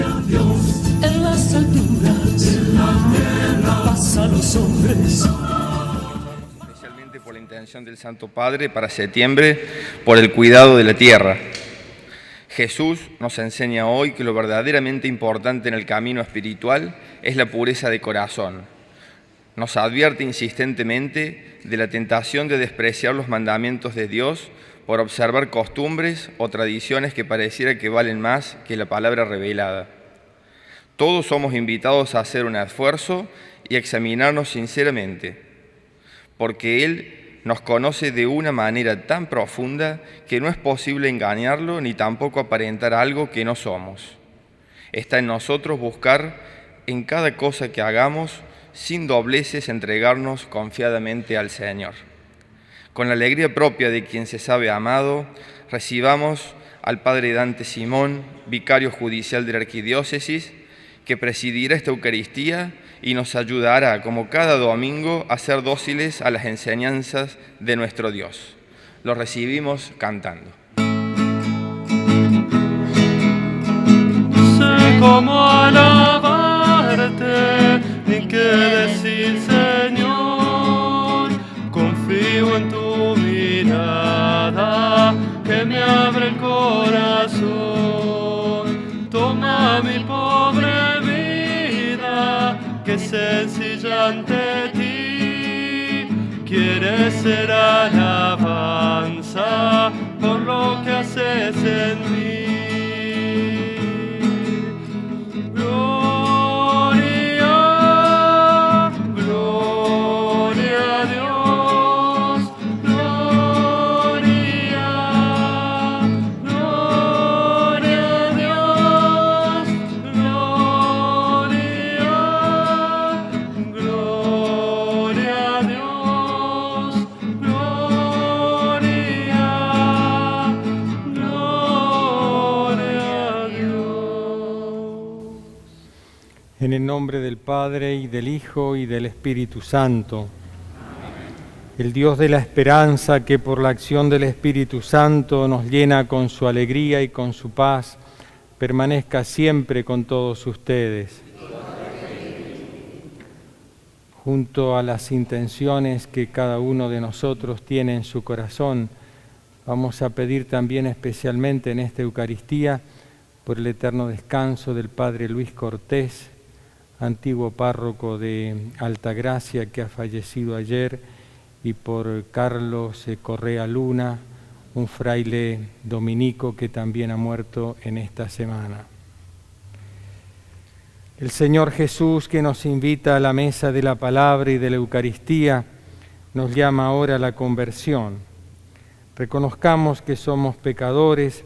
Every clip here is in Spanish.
a Dios en las alturas, paz a los hombres. Especialmente por la intención del Santo Padre para septiembre, por el cuidado de la tierra. Jesús nos enseña hoy que lo verdaderamente importante en el camino espiritual es la pureza de corazón. Nos advierte insistentemente de la tentación de despreciar los mandamientos de Dios por observar costumbres o tradiciones que pareciera que valen más que la palabra revelada. Todos somos invitados a hacer un esfuerzo y examinarnos sinceramente, porque Él nos conoce de una manera tan profunda que no es posible engañarlo ni tampoco aparentar algo que no somos. Está en nosotros buscar en cada cosa que hagamos, sin dobleces, entregarnos confiadamente al Señor. Con la alegría propia de quien se sabe amado, recibamos al Padre Dante Simón, vicario judicial de la Arquidiócesis, que presidirá esta Eucaristía y nos ayudará, como cada domingo, a ser dóciles a las enseñanzas de nuestro Dios. Lo recibimos cantando. Sé cómo alabarte, ni qué decir, Señor. Confío en tu mirada, que me abre el corazón. Toma mi pobre vida, que sencilla ante ti, quiere ser alabanza por lo que haces en mí. Gloria, gloria a Dios, gloria, gloria a Dios, gloria, gloria a Dios, gloria, gloria a Dios. En el nombre del Padre, y del Hijo, y del Espíritu Santo. El Dios de la esperanza, que por la acción del Espíritu Santo nos llena con su alegría y con su paz, permanezca siempre con todos ustedes. Junto a las intenciones que cada uno de nosotros tiene en su corazón, vamos a pedir también especialmente en esta Eucaristía por el eterno descanso del Padre Luis Cortés, antiguo párroco de Altagracia, que ha fallecido ayer, y por Carlos Correa Luna, un fraile dominico que también ha muerto en esta semana. El Señor Jesús, que nos invita a la mesa de la palabra y de la Eucaristía, nos llama ahora a la conversión. Reconozcamos que somos pecadores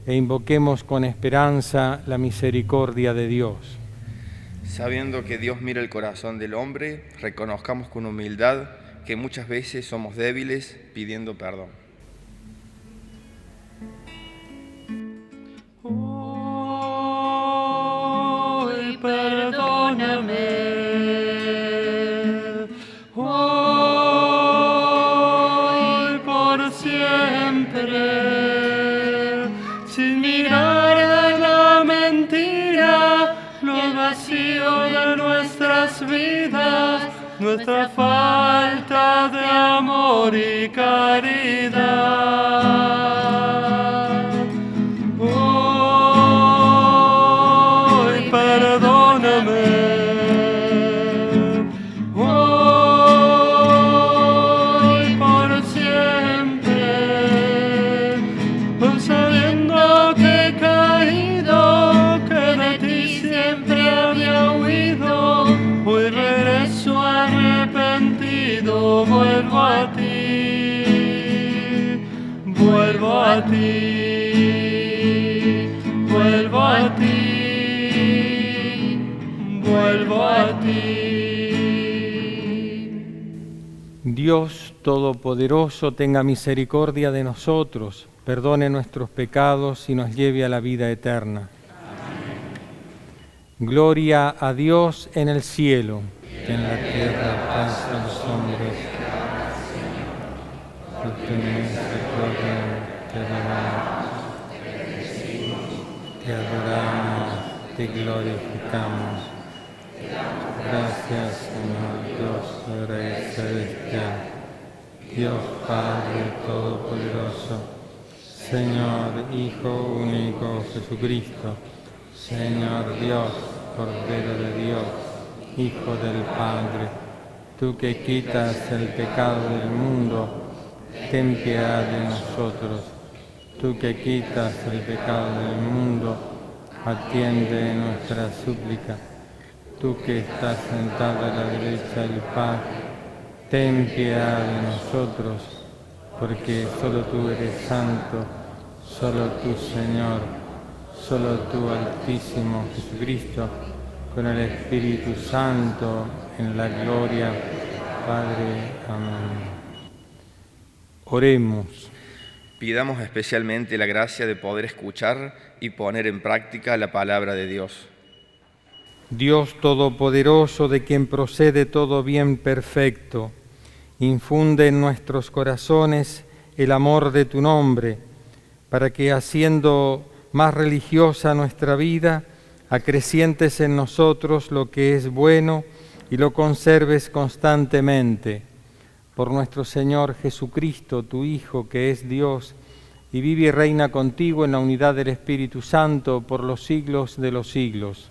e invoquemos con esperanza la misericordia de Dios. Sabiendo que Dios mira el corazón del hombre, reconozcamos con humildad que muchas veces somos débiles pidiendo perdón. Hoy perdóname, hoy por siempre, sin mirar a la mentira, lo vacío de nuestras vidas, nuestra falta de amor y caridad. Hoy perdóname, hoy por siempre, aun sabiendo que he caído, que de ti siempre había huido, hoy regreso arrepentido, vuelvo a ti, vuelvo a ti, vuelvo a ti, vuelvo a ti. Dios Todopoderoso, tenga misericordia de nosotros, perdone nuestros pecados y nos lleve a la vida eterna. Gloria a Dios en el cielo, que en la tierra paz a los hombres. Por tu misericordia te adoramos, te glorificamos. Gracias, Señor Dios Rey Celestial, Dios Padre Todopoderoso, Señor Hijo único Jesucristo, Señor Dios, Cordero de Dios, Hijo del Padre, tú que quitas el pecado del mundo, ten piedad de nosotros. Tú que quitas el pecado del mundo, atiende nuestra súplica. Tú que estás sentado a la derecha del Padre, ten piedad de nosotros, porque solo tú eres santo, solo tú, Señor, solo tú, Altísimo Jesucristo, con el Espíritu Santo, en la gloria, Padre. Amén. Oremos. Pidamos especialmente la gracia de poder escuchar y poner en práctica la palabra de Dios. Dios Todopoderoso, de quien procede todo bien perfecto, infunde en nuestros corazones el amor de tu nombre, para que, haciendo más religiosa nuestra vida, acrecientes en nosotros lo que es bueno y lo conserves constantemente. Por nuestro Señor Jesucristo, tu Hijo, que es Dios, y vive y reina contigo en la unidad del Espíritu Santo por los siglos de los siglos.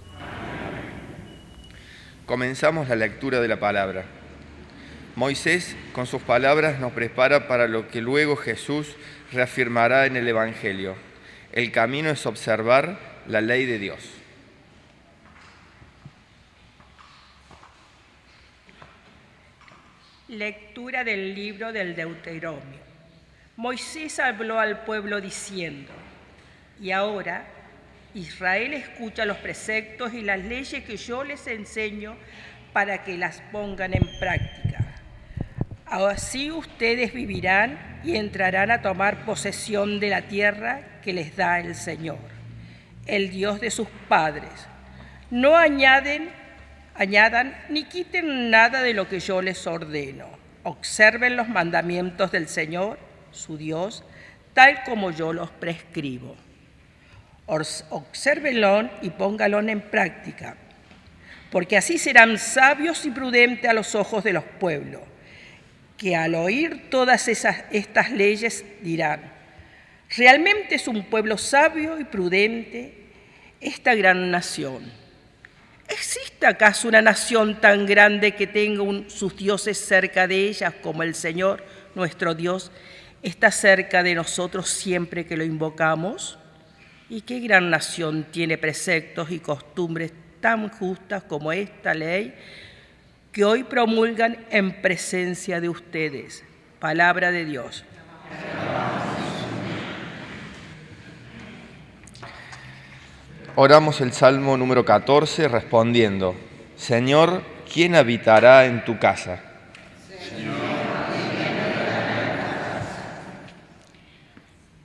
Comenzamos la lectura de la palabra. Moisés, con sus palabras, nos prepara para lo que luego Jesús reafirmará en el Evangelio. El camino es observar la ley de Dios. Lectura del libro del Deuteronomio. Moisés habló al pueblo diciendo: y ahora, Israel, escucha los preceptos y las leyes que yo les enseño para que las pongan en práctica. Así ustedes vivirán y entrarán a tomar posesión de la tierra que les da el Señor, el Dios de sus padres. No añadan ni quiten nada de lo que yo les ordeno. Observen los mandamientos del Señor, su Dios, tal como yo los prescribo. Obsérvenlo y pónganlo en práctica, porque así serán sabios y prudentes a los ojos de los pueblos, que al oír todas estas leyes dirán: realmente es un pueblo sabio y prudente esta gran nación. ¿Existe acaso una nación tan grande que tenga sus dioses cerca de ella como el Señor, nuestro Dios, está cerca de nosotros siempre que lo invocamos? ¿Y qué gran nación tiene preceptos y costumbres tan justas como esta ley que hoy promulgan en presencia de ustedes? Palabra de Dios. Oramos el Salmo número 14 respondiendo: Señor, ¿quién habitará en tu casa?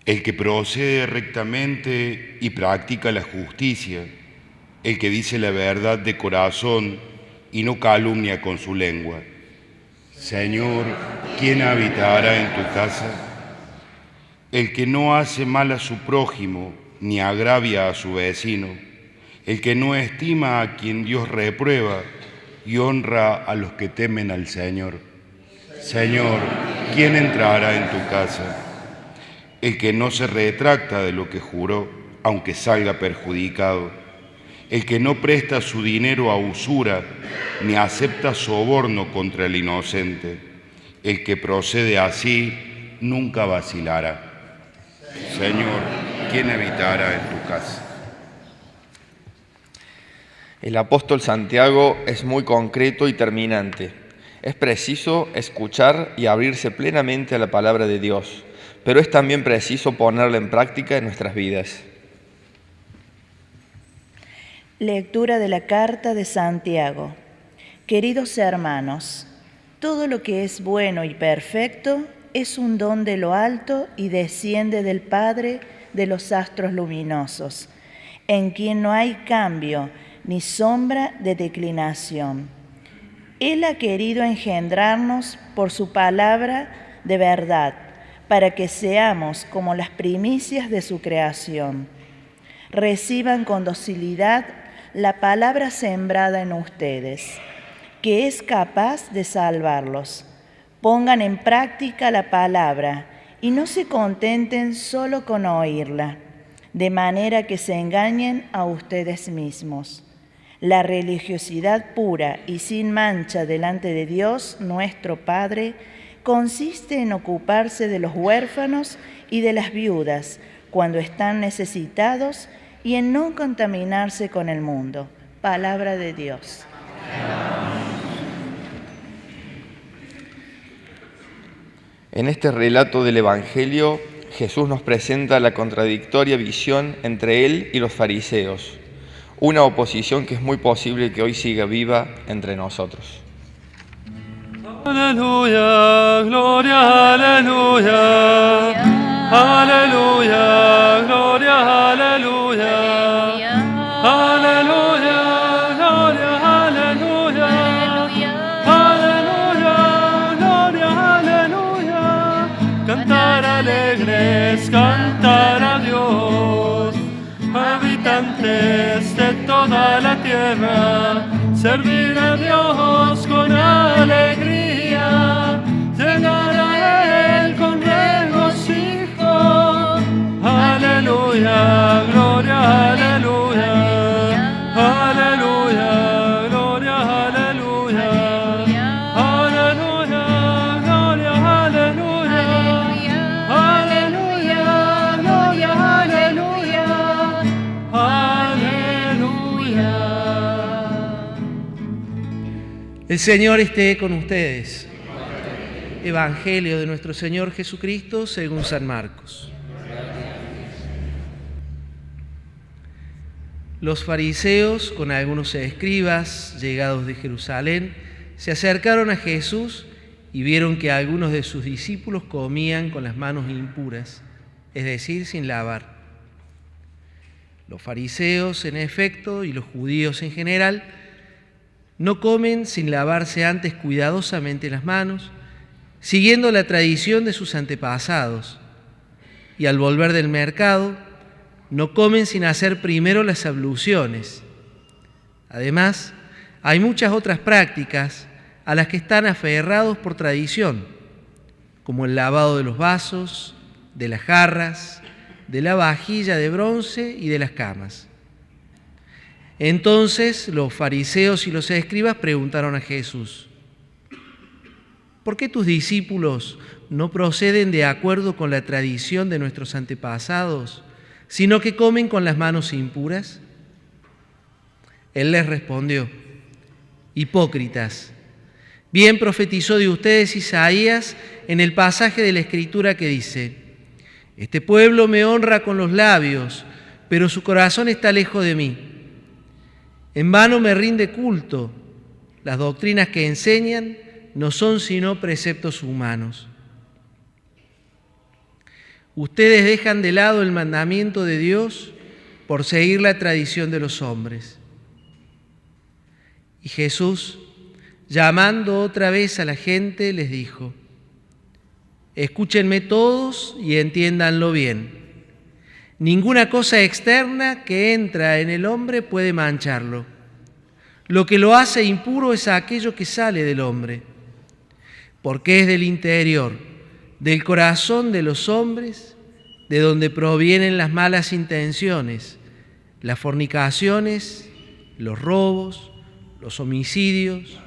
El que procede rectamente y practica la justicia, el que dice la verdad de corazón y no calumnia con su lengua. Señor, ¿quién habitará en tu casa? El que no hace mal a su prójimo, ni agravia a su vecino, el que no estima a quien Dios reprueba y honra a los que temen al Señor. Señor, ¿quién entrará en tu casa? El que no se retracta de lo que juró, aunque salga perjudicado, el que no presta su dinero a usura, ni acepta soborno contra el inocente, el que procede así nunca vacilará. Señor, ¿quién habitará en tu casa? El apóstol Santiago es muy concreto y terminante. Es preciso escuchar y abrirse plenamente a la palabra de Dios, pero es también preciso ponerla en práctica en nuestras vidas. Lectura de la carta de Santiago. Queridos hermanos, todo lo que es bueno y perfecto es un don de lo alto y desciende del Padre de los astros luminosos, en quien no hay cambio ni sombra de declinación. Él ha querido engendrarnos por su palabra de verdad, para que seamos como las primicias de su creación. Reciban con docilidad la palabra sembrada en ustedes, que es capaz de salvarlos. Pongan en práctica la palabra y no se contenten solo con oírla, de manera que se engañen a ustedes mismos. La religiosidad pura y sin mancha delante de Dios, nuestro Padre, consiste en ocuparse de los huérfanos y de las viudas cuando están necesitados y en no contaminarse con el mundo. Palabra de Dios. En este relato del Evangelio, Jesús nos presenta la contradictoria visión entre Él y los fariseos, una oposición que es muy posible que hoy siga viva entre nosotros. Aleluya, gloria, aleluya, aleluya, gloria, aleluya, aleluya, gloria, aleluya, aleluya, gloria, aleluya. Cantar alegres, cantar a Dios, habitantes de toda la tierra, servir a Dios con alegría, llegar a Él con regocijo. Aleluya, gloria, aleluya, aleluya, gloria, aleluya, aleluya, gloria, aleluya, aleluya, gloria, aleluya, aleluya. El Señor esté con ustedes. Evangelio de nuestro Señor Jesucristo según San Marcos. Los fariseos, con algunos escribas llegados de Jerusalén, se acercaron a Jesús y vieron que algunos de sus discípulos comían con las manos impuras, es decir, sin lavar. Los fariseos, en efecto, y los judíos en general, no comen sin lavarse antes cuidadosamente las manos, siguiendo la tradición de sus antepasados, y al volver del mercado, no comen sin hacer primero las abluciones. Además, hay muchas otras prácticas a las que están aferrados por tradición, como el lavado de los vasos, de las jarras, de la vajilla de bronce y de las camas. Entonces los fariseos y los escribas preguntaron a Jesús: ¿por qué tus discípulos no proceden de acuerdo con la tradición de nuestros antepasados, sino que comen con las manos impuras? Él les respondió: hipócritas, bien profetizó de ustedes Isaías en el pasaje de la Escritura que dice: este pueblo me honra con los labios, pero su corazón está lejos de mí. En vano me rinde culto, las doctrinas que enseñan no son sino preceptos humanos. Ustedes dejan de lado el mandamiento de Dios por seguir la tradición de los hombres. Y Jesús, llamando otra vez a la gente, les dijo: escúchenme todos y entiéndanlo bien. Ninguna cosa externa que entra en el hombre puede mancharlo. Lo que lo hace impuro es aquello que sale del hombre, porque es del interior, del corazón de los hombres, de donde provienen las malas intenciones, las fornicaciones, los robos, los homicidios,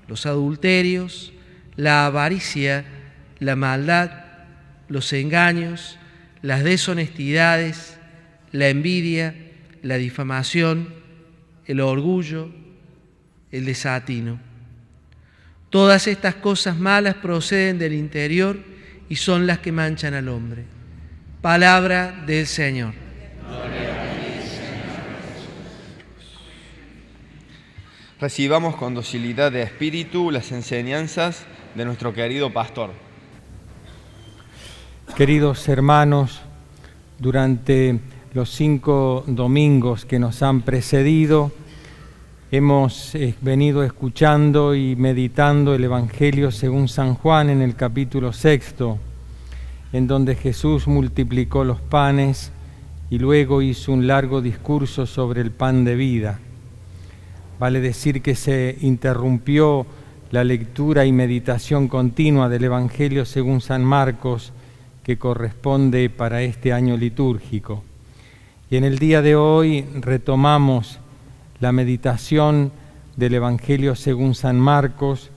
los adulterios, la avaricia, la maldad, los engaños, las deshonestidades, la envidia, la difamación, el orgullo, el desatino. Todas estas cosas malas proceden del interior y son las que manchan al hombre. Palabra del Señor. Recibamos con docilidad de espíritu las enseñanzas de nuestro querido pastor. Queridos hermanos, durante los 5 domingos que nos han precedido, hemos venido escuchando y meditando el Evangelio según San Juan en el capítulo 6, en donde Jesús multiplicó los panes y luego hizo un largo discurso sobre el pan de vida. Vale decir que se interrumpió la lectura y meditación continua del Evangelio según San Marcos, que corresponde para este año litúrgico. Y en el día de hoy retomamos la meditación del Evangelio según San Marcos,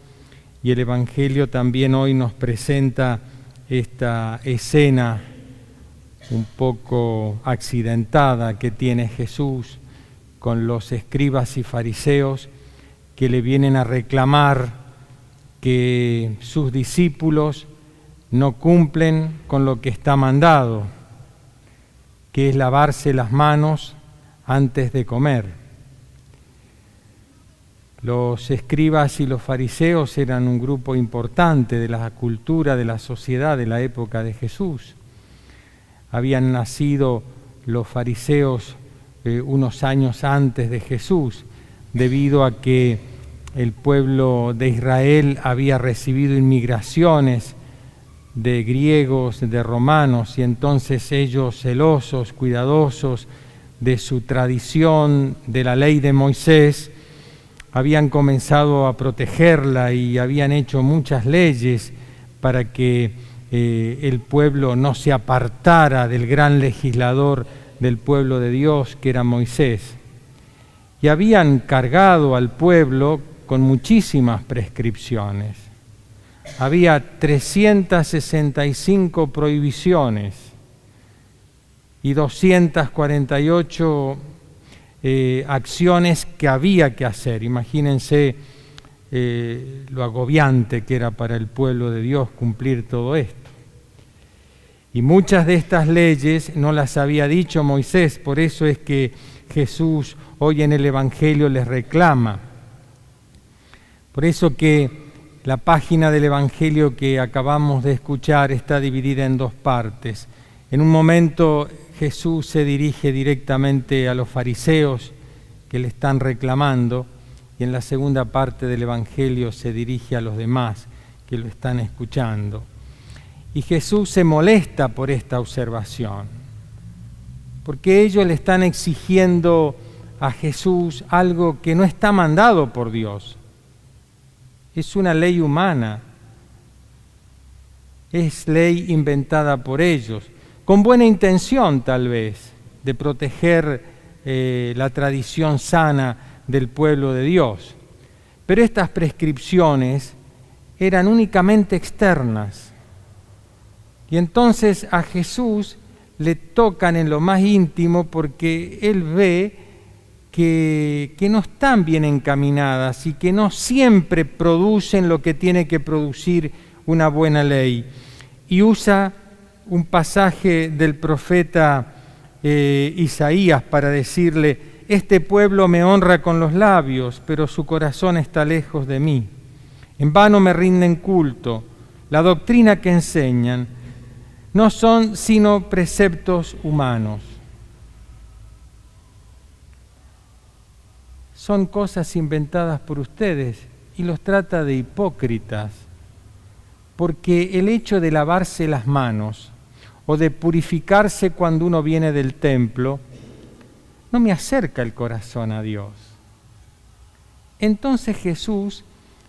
y el Evangelio también hoy nos presenta esta escena un poco accidentada que tiene Jesús con los escribas y fariseos que le vienen a reclamar que sus discípulos no cumplen con lo que está mandado, que es lavarse las manos antes de comer. Los escribas y los fariseos eran un grupo importante de la cultura, de la sociedad de la época de Jesús. Habían nacido los fariseos unos años antes de Jesús, debido a que el pueblo de Israel había recibido inmigraciones de griegos, de romanos, y entonces ellos, celosos, cuidadosos de su tradición, de la ley de Moisés, habían comenzado a protegerla y habían hecho muchas leyes para que el pueblo no se apartara del gran legislador del pueblo de Dios, que era Moisés. Y habían cargado al pueblo con muchísimas prescripciones. Había 365 prohibiciones y 248 acciones que había que hacer. Imagínense lo agobiante que era para el pueblo de Dios cumplir todo esto. Y muchas de estas leyes no las había dicho Moisés, por eso es que Jesús hoy en el Evangelio les reclama. Por eso que la página del Evangelio que acabamos de escuchar está dividida en dos partes. En un momento Jesús se dirige directamente a los fariseos que le están reclamando, y en la segunda parte del Evangelio se dirige a los demás que lo están escuchando. Y Jesús se molesta por esta observación, porque ellos le están exigiendo a Jesús algo que no está mandado por Dios. Es una ley humana, es ley inventada por ellos, con buena intención tal vez, de proteger la tradición sana del pueblo de Dios. Pero estas prescripciones eran únicamente externas. Y entonces a Jesús le tocan en lo más íntimo porque Él ve que no están bien encaminadas y que no siempre producen lo que tiene que producir una buena ley. Y usa un pasaje del profeta Isaías para decirle: este pueblo me honra con los labios, pero su corazón está lejos de mí. En vano me rinden culto. La doctrina que enseñan no son sino preceptos humanos. Son cosas inventadas por ustedes y los trata de hipócritas, porque el hecho de lavarse las manos o de purificarse cuando uno viene del templo no me acerca el corazón a Dios. Entonces Jesús,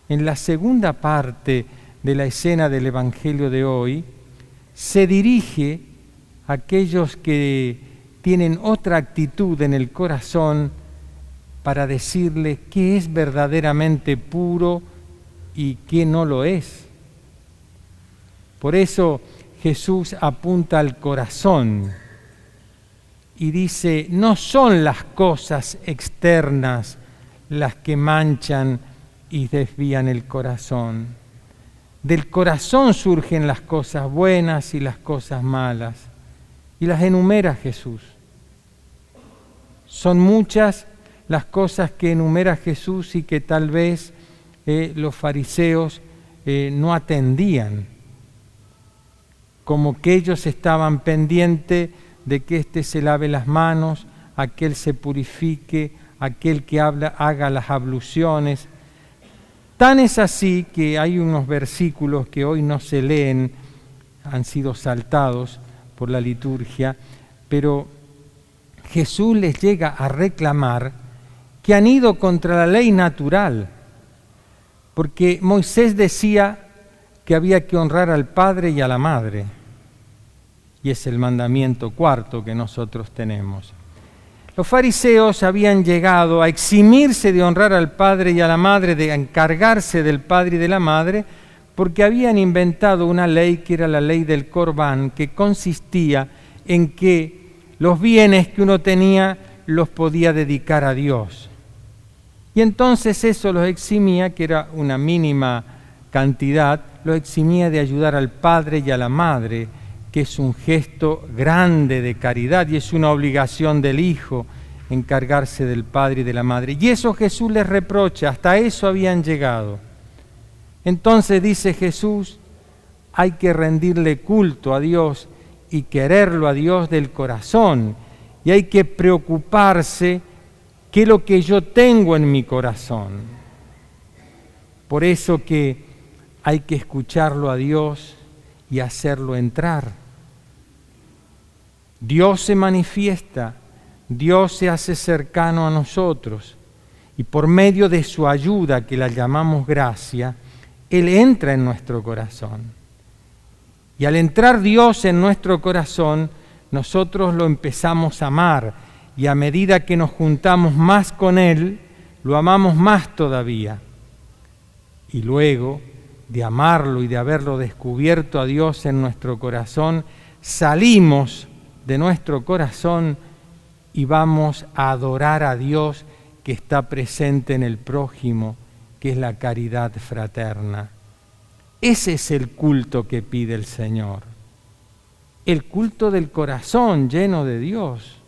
en la segunda parte de la escena del Evangelio de hoy, se dirige a aquellos que tienen otra actitud en el corazón para decirle qué es verdaderamente puro y qué no lo es. Por eso Jesús apunta al corazón y dice: no son las cosas externas las que manchan y desvían el corazón. Del corazón surgen las cosas buenas y las cosas malas, y las enumera Jesús. Son muchas las cosas que enumera Jesús y que tal vez los fariseos no atendían, como que ellos estaban pendientes de que éste se lave las manos, aquel se purifique, aquel que haga las abluciones. Tan es así que hay unos versículos que hoy no se leen, han sido saltados por la liturgia, pero Jesús les llega a reclamar que han ido contra la ley natural, porque Moisés decía que había que honrar al padre y a la madre, y es el mandamiento cuarto que nosotros tenemos. Los fariseos habían llegado a eximirse de honrar al padre y a la madre, de encargarse del padre y de la madre, porque habían inventado una ley que era la ley del Corbán, que consistía en que los bienes que uno tenía los podía dedicar a Dios. Y entonces eso los eximía, que era una mínima cantidad, los eximía de ayudar al padre y a la madre, que es un gesto grande de caridad y es una obligación del hijo encargarse del padre y de la madre. Y eso Jesús les reprocha, hasta eso habían llegado. Entonces dice Jesús, hay que rendirle culto a Dios y quererlo a Dios del corazón, y hay que preocuparse qué es lo que yo tengo en mi corazón. Por eso que hay que escucharlo a Dios y hacerlo entrar. Dios se manifiesta, Dios se hace cercano a nosotros, y por medio de su ayuda, que la llamamos gracia, Él entra en nuestro corazón. Y al entrar Dios en nuestro corazón, nosotros lo empezamos a amar, y a medida que nos juntamos más con Él, lo amamos más todavía. Y luego de amarlo y de haberlo descubierto a Dios en nuestro corazón, salimos de nuestro corazón y vamos a adorar a Dios que está presente en el prójimo, que es la caridad fraterna. Ese es el culto que pide el Señor. El culto del corazón lleno de Dios.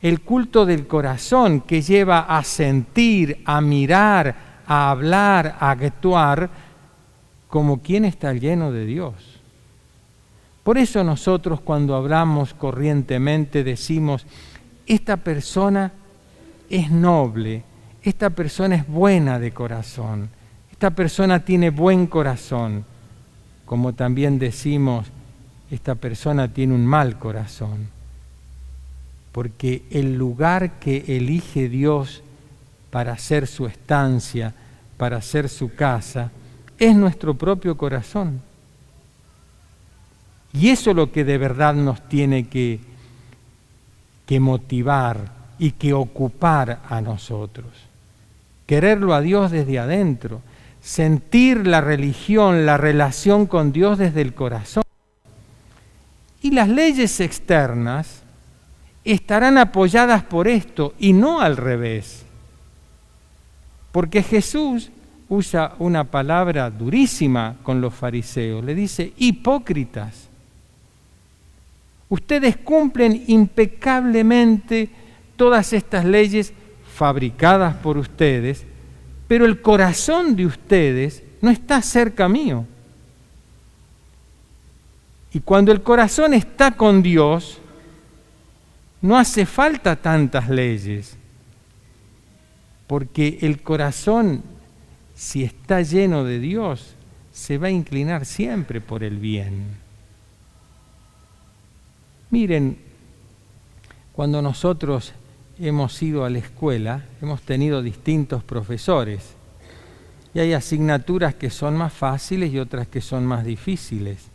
El culto del corazón que lleva a sentir, a mirar, a hablar, a actuar como quien está lleno de Dios. Por eso nosotros cuando hablamos corrientemente decimos, esta persona es noble, esta persona es buena de corazón, esta persona tiene buen corazón, como también decimos, esta persona tiene un mal corazón, porque el lugar que elige Dios para hacer su estancia, para hacer su casa, es nuestro propio corazón. Y eso es lo que de verdad nos tiene que motivar y que ocupar a nosotros. Quererlo a Dios desde adentro, sentir la religión, la relación con Dios desde el corazón. Y las leyes externas estarán apoyadas por esto y no al revés. Porque Jesús usa una palabra durísima con los fariseos, le dice, hipócritas. Ustedes cumplen impecablemente todas estas leyes fabricadas por ustedes, pero el corazón de ustedes no está cerca mío. Y cuando el corazón está con Dios, no hace falta tantas leyes, porque el corazón, si está lleno de Dios, se va a inclinar siempre por el bien. Miren, cuando nosotros hemos ido a la escuela, hemos tenido distintos profesores, y hay asignaturas que son más fáciles y otras que son más difíciles.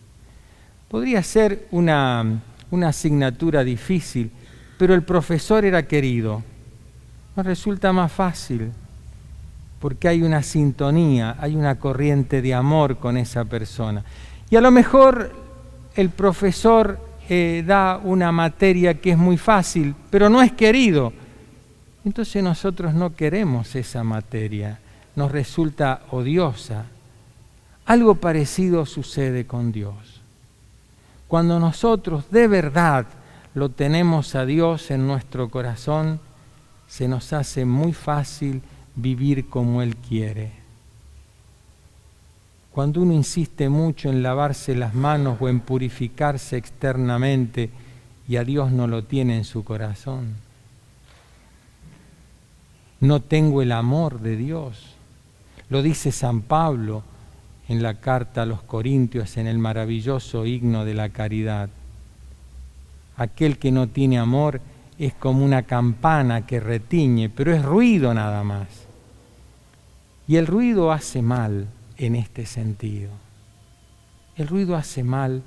Podría ser una asignatura difícil, pero el profesor era querido. Nos resulta más fácil, porque hay una sintonía, hay una corriente de amor con esa persona. Y a lo mejor el profesor da una materia que es muy fácil, pero no es querido. Entonces nosotros no queremos esa materia, nos resulta odiosa. Algo parecido sucede con Dios. Cuando nosotros de verdad lo tenemos a Dios en nuestro corazón, se nos hace muy fácil vivir como Él quiere. Cuando uno insiste mucho en lavarse las manos o en purificarse externamente y a Dios no lo tiene en su corazón, no tengo el amor de Dios. Lo dice San Pablo en la carta a los Corintios, en el maravilloso himno de la caridad. Aquel que no tiene amor es como una campana que retiñe, pero es ruido nada más. Y el ruido hace mal en este sentido. El ruido hace mal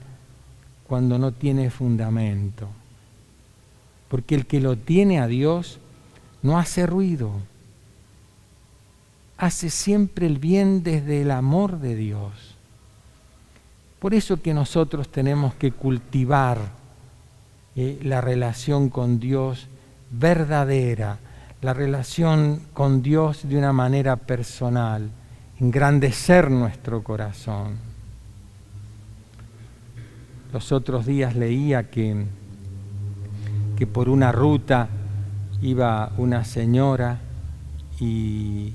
cuando no tiene fundamento, porque el que lo tiene a Dios no hace ruido, hace siempre el bien desde el amor de Dios. Por eso que nosotros tenemos que cultivar la relación con Dios verdadera, la relación con Dios de una manera personal, engrandecer nuestro corazón. Los otros días leía que por una ruta iba una señora y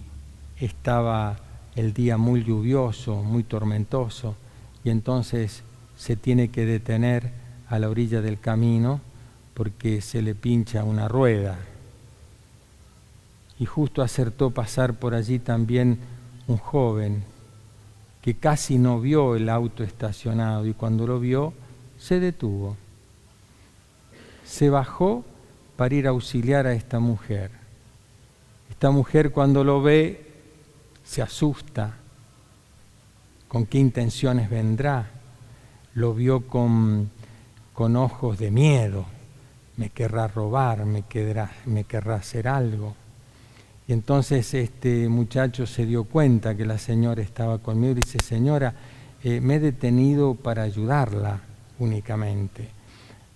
estaba el día muy lluvioso, muy tormentoso, y entonces se tiene que detener a la orilla del camino porque se le pincha una rueda. Y justo acertó pasar por allí también un joven que casi no vio el auto estacionado, y cuando lo vio se detuvo. Se bajó para ir a auxiliar a esta mujer. Esta mujer, cuando lo ve, se asusta. ¿Con qué intenciones vendrá? Lo vio con ojos de miedo. Me querrá robar, me querrá hacer algo. Y entonces este muchacho se dio cuenta que la señora estaba conmigo y dice: señora, me he detenido para ayudarla únicamente.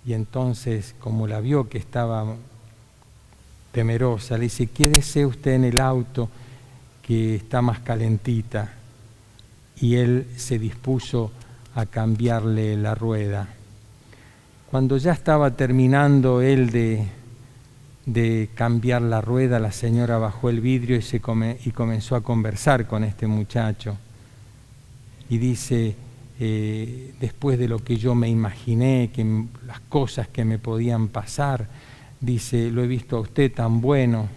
Y entonces, como la vio que estaba temerosa, le dice: quédese usted en el auto que está más calentita. Y él se dispuso a cambiarle la rueda. Cuando ya estaba terminando él de cambiar la rueda, la señora bajó el vidrio y comenzó a conversar con este muchacho. Y dice: después de lo que yo me imaginé, que las cosas que me podían pasar, dice, lo he visto a usted tan bueno,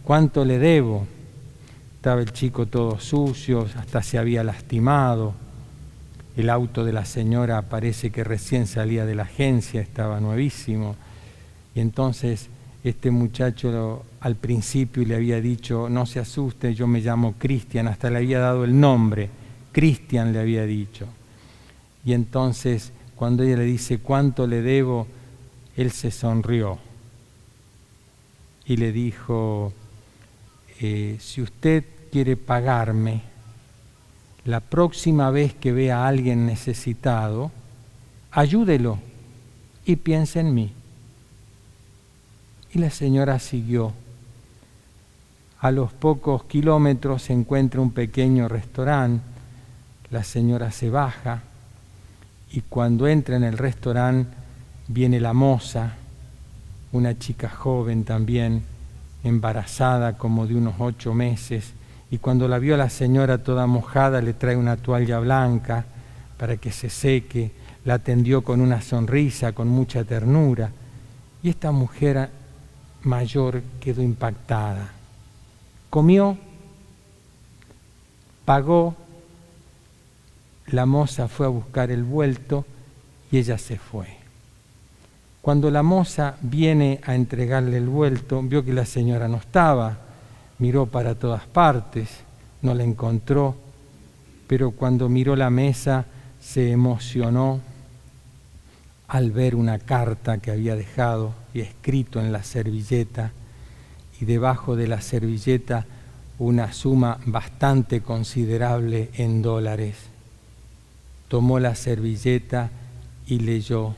¿cuánto le debo? Estaba el chico todo sucio, hasta se había lastimado. El auto de la señora parece que recién salía de la agencia, estaba nuevísimo. Y entonces este muchacho al principio le había dicho: no se asuste, yo me llamo Cristian, hasta le había dado el nombre, Cristian le había dicho. Y entonces cuando ella le dice: ¿cuánto le debo?, él se sonrió y le dijo: si usted quiere pagarme, la próxima vez que vea a alguien necesitado, ayúdelo y piense en mí. Y la señora siguió. A los pocos kilómetros se encuentra un pequeño restaurante. La señora se baja y cuando entra en el restaurante viene la moza, una chica joven también, embarazada como de unos 8 meses, y cuando la vio a la señora toda mojada le trae una toalla blanca para que se seque, la atendió con una sonrisa, con mucha ternura, y esta mujer mayor quedó impactada. Comió, pagó, la moza fue a buscar el vuelto y ella se fue. Cuando la moza viene a entregarle el vuelto, vio que la señora no estaba, miró para todas partes, no la encontró, pero cuando miró la mesa se emocionó al ver una carta que había dejado y escrito en la servilleta, y debajo de la servilleta una suma bastante considerable en dólares. Tomó la servilleta y leyó: